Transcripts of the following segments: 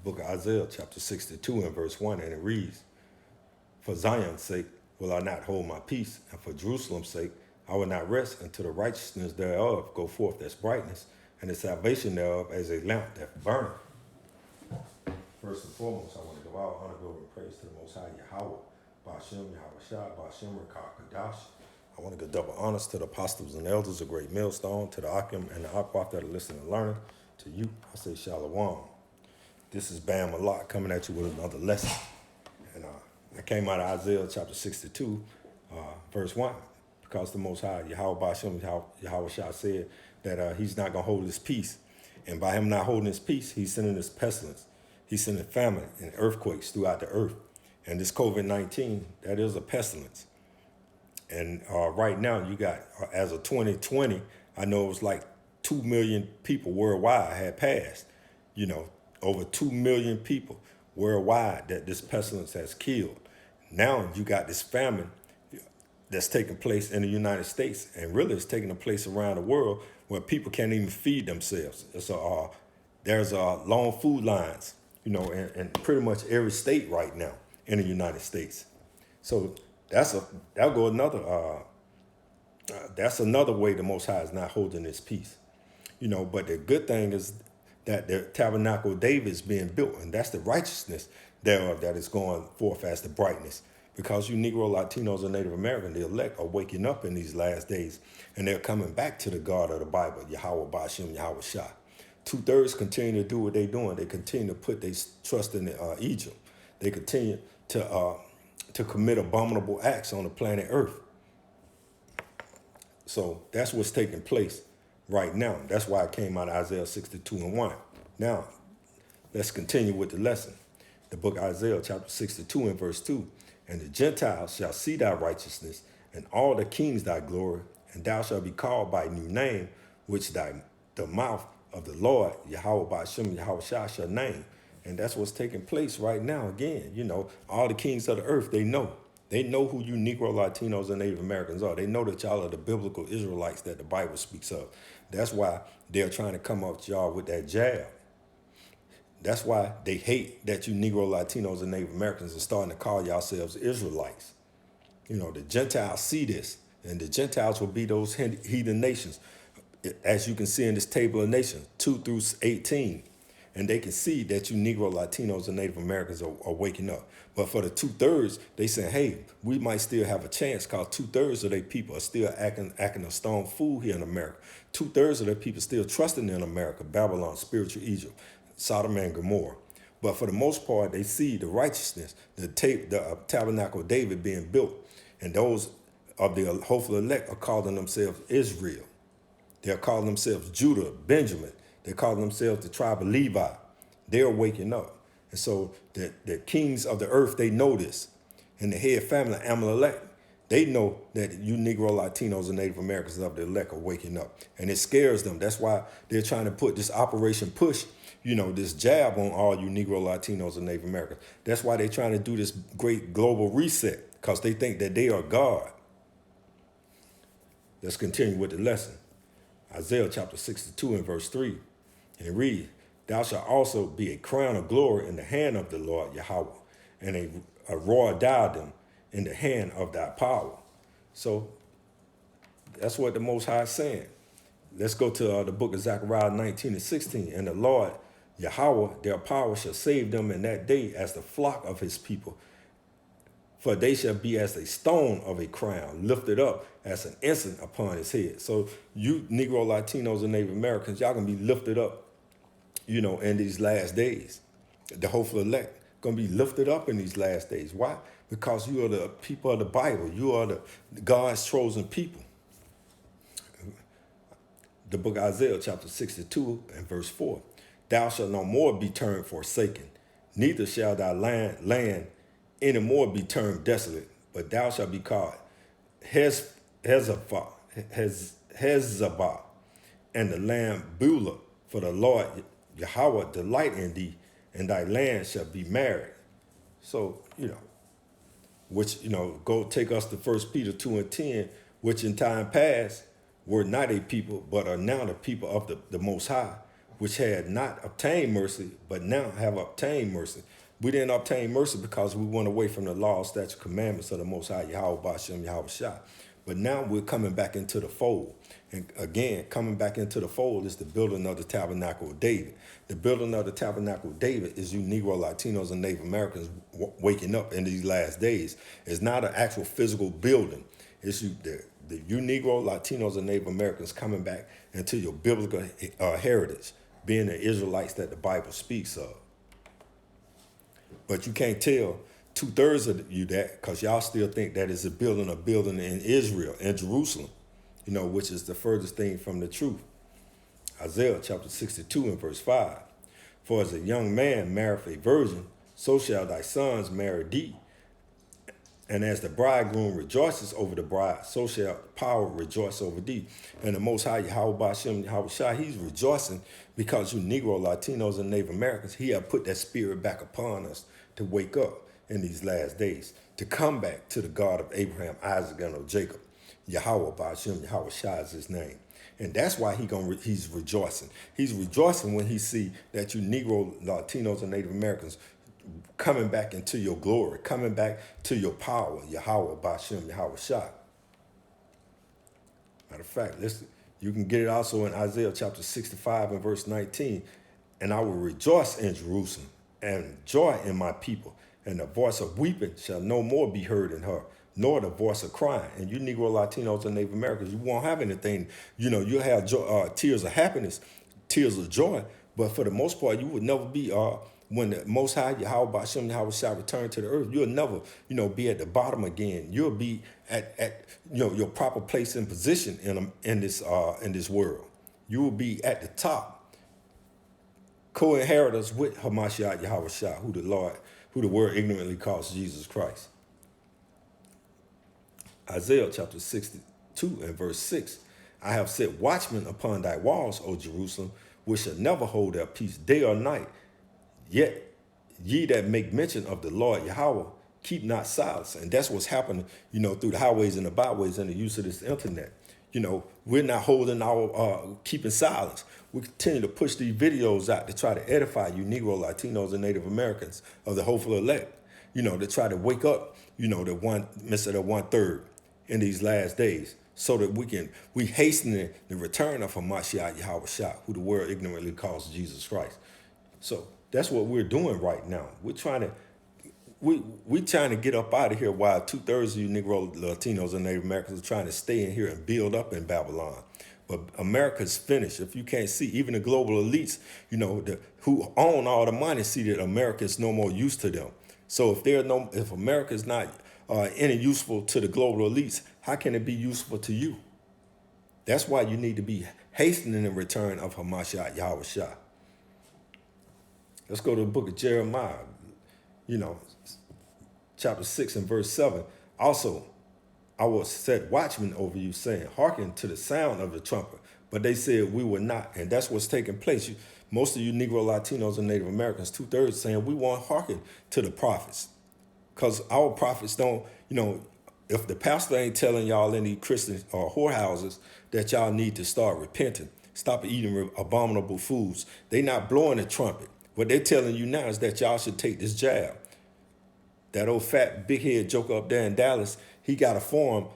book of Isaiah, chapter 62 and verse 1, and it reads, "For Zion's sake will I not hold my peace, and for Jerusalem's sake I will not rest until the righteousness thereof go forth as brightness, and the salvation thereof as a lamp that burneth." First and foremost, I want to give all honor, glory, and praise to the Most High Yahweh, Ba'ashem, Yahweh Shah, Ba'ashem, Rekah, Kadash. I want to give double honors to the apostles and elders of Great Millstone, to the Akim and the Akwaf that are listening and learning. To you, I say Shalom. This is Bam Malak coming at you with another lesson. And I came out of Isaiah chapter 62, verse 1, because the Most High, Yahweh Ba'ashem, Yahweh Shah said that he's not going to hold his peace. And by him not holding his peace, he's sending this pestilence. He's sending famine and earthquakes throughout the earth. And this COVID-19, that is a pestilence. And right now, you got, as of 2020, I know it was like 2 million people worldwide had passed. You know, over 2 million people worldwide that this pestilence has killed. Now you got this famine that's taking place in the United States, and really it's taking place around the world where people can't even feed themselves. So there's long food lines, you know, in pretty much every state right now in the United States. So that's another way the Most High is not holding his peace, you know. But the good thing is that the tabernacle of David is being built, and that's the righteousness thereof that is going forth as the brightness. Because you Negro, Latinos, and Native American, the elect, are waking up in these last days, and they're coming back to the God of the Bible, Yahweh Ba'ashem, Yahweh Shah. 2/3 continue to do what they're doing. They continue to put their trust in Egypt. They continue to commit abominable acts on the planet Earth. So that's what's taking place right now. That's why I came out of Isaiah 62 and 1. Now, let's continue with the lesson. The book of Isaiah, chapter 62 and verse 2. "And the Gentiles shall see thy righteousness, and all the kings thy glory, and thou shalt be called by a new name, which the mouth of the Lord, Yahweh Ba'ashem, Yahweh Shah, shall name." And that's what's taking place right now. Again, you know, all the kings of the earth, they know. They know who you Negro, Latinos, and Native Americans are. They know that y'all are the biblical Israelites that the Bible speaks of. That's why they're trying to come up to y'all with that jab. That's why they hate that you Negro, Latinos, and Native Americans are starting to call yourselves Israelites. You know, the Gentiles see this, and the Gentiles will be those heathen nations, as you can see in this table of nations, 2 through 18. And they can see that you Negro, Latinos, and Native Americans are waking up. But for the 2/3, they say, hey, we might still have a chance, because 2/3 of their people are still acting a stone fool here in America. 2/3 of their people still trusting in America, Babylon, spiritual Egypt, Sodom and Gomorrah. But for the most part, they see the righteousness, the tabernacle of David being built. And those of the hopeful elect are calling themselves Israel. They're calling themselves Judah, Benjamin. They're calling themselves the tribe of Levi. They're waking up. And so the kings of the earth, they know this. And the head family, Amalek, they know that you Negro, Latinos, and Native Americans of the elect are waking up. And it scares them. That's why they're trying to put this Operation Push, you know, this jab on all you Negro, Latinos, and Native Americans. That's why they're trying to do this great global reset, because they think that they are God. Let's continue with the lesson. Isaiah chapter 62 and verse 3. And it reads, "Thou shalt also be a crown of glory in the hand of the Lord Yahweh, and a royal diadem in the hand of thy power." So that's what the Most High is saying. Let's go to the book of Zechariah 19 and 16. "And the Lord Yahweh, their power, shall save them in that day as the flock of his people. For they shall be as a stone of a crown, lifted up as an ensign upon his head." So you Negro, Latinos, and Native Americans, y'all gonna be lifted up, you know, in these last days. The hopeful elect gonna be lifted up in these last days. Why? Because you are the people of the Bible. You are the God's chosen people. The book of Isaiah chapter 62 and verse 4. "Thou shalt no more be termed forsaken, neither shall thy land any more be termed desolate, but thou shalt be called Hezabah, and the land Beulah, for the Lord Yahweh delight in thee, and thy land shall be married." So, you know, which, you know, go take us to 1 Peter 2 and 10, which in time past were not a people, but are now the people of the Most High, which had not obtained mercy, but now have obtained mercy. We didn't obtain mercy because we went away from the law, statutes, commandments of the Most High Yahweh Bashem Yahweh Shah. But now we're coming back into the fold. And again, coming back into the fold is the building of the tabernacle of David. The building of the tabernacle of David is you Negro, Latinos, and Native Americans waking up in these last days. It's not an actual physical building. It's you Negro, Latinos, and Native Americans coming back into your biblical heritage, being the Israelites that the Bible speaks of. But you can't tell 2/3 of you that because y'all still think that it's a building in Israel, in Jerusalem, which is the furthest thing from the truth. Isaiah chapter 62 and verse 5. For as a young man marrieth a virgin, so shall thy sons marry thee. And as the bridegroom rejoices over the bride, so shall power rejoice over thee. And the Most High Yahweh Bashem Yahweh Shah, he's rejoicing because you Negro, Latinos, and Native Americans, he have put that spirit back upon us to wake up in these last days, to come back to the God of Abraham, Isaac, and of Jacob. Yahweh Bashem Yahweh Shah is his name. And that's why he's rejoicing. He's rejoicing when he see that you Negro, Latinos, and Native Americans coming back into your glory, coming back to your power, Yahweh Bashem Yahweh Shah. Matter of fact, you can get it also in Isaiah chapter 65 and verse 19. And I will rejoice in Jerusalem and joy in my people. And the voice of weeping shall no more be heard in her, nor the voice of crying. And you Negro, Latinos, and Native Americans, you won't have anything. You'll have tears of happiness, tears of joy. But for the most part, you would never be, when the Most High Yahweh Bashem Yahweh Shah return to the earth, you'll never, be at the bottom again. You'll be at your proper place and position in this world. You will be at the top, co-inheritors with Hamashiach Yahweh Shah, who the word ignorantly calls Jesus Christ. Isaiah chapter 62 and verse 6. I have set watchmen upon thy walls, O Jerusalem, which shall never hold their peace day or night. Yet ye that make mention of the Lord Yahweh, keep not silence. And that's what's happening, through the highways and the byways and the use of this internet. We're not holding keeping silence. We continue to push these videos out to try to edify you Negro, Latinos, and Native Americans of the hopeful elect, to try to wake up, the 1/3 in these last days, so that we hasten the return of Hamashiach Yahweh Shah, who the world ignorantly calls Jesus Christ. So that's what we're doing right now. We're trying to get up out of here while 2/3 of you Negro, Latinos, and Native Americans are trying to stay in here and build up in Babylon. But America's finished. If you can't see, even the global elites, who own all the money, see that America's no more use to them. So if America's not any useful to the global elites, how can it be useful to you? That's why you need to be hastening the return of Hamashiach Yahweh Shah. Let's go to the book of Jeremiah, chapter 6 and verse 7. Also, I will set watchmen over you, saying, hearken to the sound of the trumpet. But they said we will not. And that's what's taking place. Most of you Negro, Latinos, and Native Americans, 2/3 saying we won't hearken to the prophets. Because our prophets don't, if the pastor ain't telling y'all in these Christian or whorehouses that y'all need to start repenting, stop eating abominable foods, they not blowing the trumpet. What they're telling you now is that y'all should take this jab. That old fat big head joker up there in Dallas, he got a forum,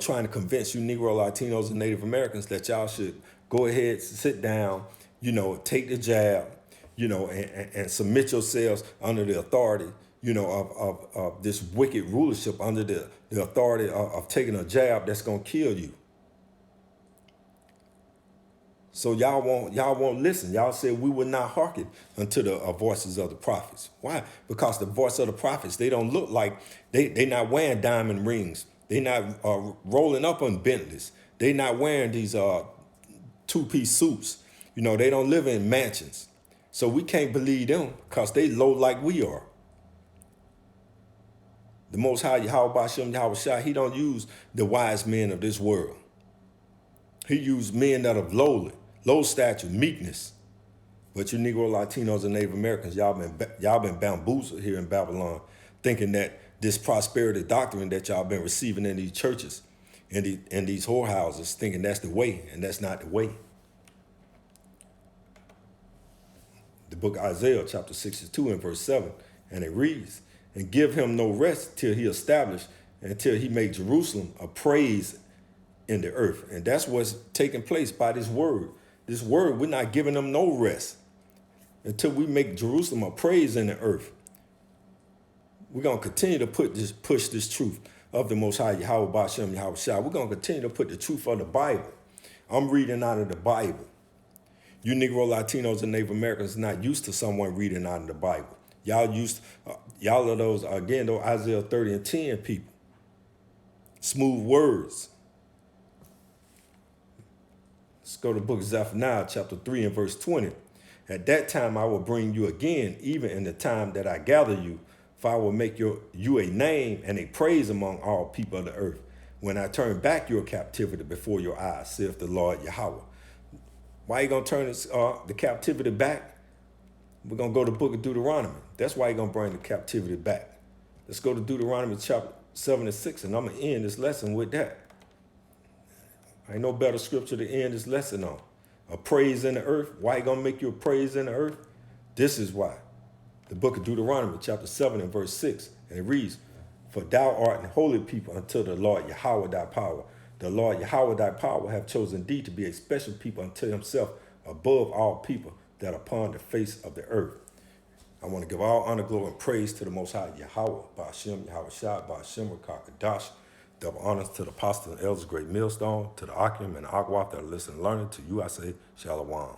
trying to convince you Negro, Latinos, and Native Americans that y'all should go ahead, sit down, take the jab, and submit yourselves under the authority, of this wicked rulership, under the authority of taking a jab that's going to kill you. So y'all won't listen. Y'all said we will not hearken unto the voices of the prophets. Why? Because the voice of the prophets, they don't look like, they not wearing diamond rings. They not rolling up on Bentleys. They not wearing these two-piece suits. They don't live in mansions. So we can't believe them because they low like we are. The Most High Yahweh Bashem Yahweh Shah, he don't use the wise men of this world. He used men that are low stature, meekness. But you Negro, Latinos, and Native Americans, y'all been bamboozled here in Babylon, thinking that this prosperity doctrine that y'all been receiving in these churches and these whorehouses, thinking that's the way, and that's not the way. The book of Isaiah, chapter 62 and verse 7. And it reads, and give him no rest till he establish, until he make Jerusalem a praise in the earth. And that's what's taking place by this word. This word, we're not giving them no rest until we make Jerusalem a praise in the earth. We're going to continue to push this truth of the Most High Yahweh Ba'Shem Yahweh Shah. We're going to continue to put the truth of the Bible. I'm reading out of the Bible. You Negro, Latinos, and Native Americans are not used to someone reading out of the Bible. Y'all are those, again, those Isaiah 30 and 10 people. Smooth words. Let's go to the book of Zephaniah, chapter 3 and verse 20. At that time I will bring you again, even in the time that I gather you, for I will make you a name and a praise among all people of the earth, when I turn back your captivity before your eyes, saith the Lord Yahweh. Why are you going to turn the captivity back? We're going to go to the book of Deuteronomy. That's why you're going to bring the captivity back. Let's go to Deuteronomy chapter 7 and 6, and I'm going to end this lesson with that. Ain't no better scripture to end this lesson on. A praise in the earth. Why you going to make you a praise in the earth? This is why. The book of Deuteronomy chapter 7 and verse 6, and it reads, for thou art an holy people unto the Lord Yahweh thy power. The Lord Yahweh thy power hath chosen thee to be a special people unto himself above all people that are upon the face of the earth. I want to give all honor, glory, and praise to the Most High Yahweh, Ba'Shem, Yahweh Shah, Ba'Shem, Rakakadash. Double honors to the apostles and elders, great millstone, to the Akim and the Akwath that are listening and learning. To you I say, Shalom.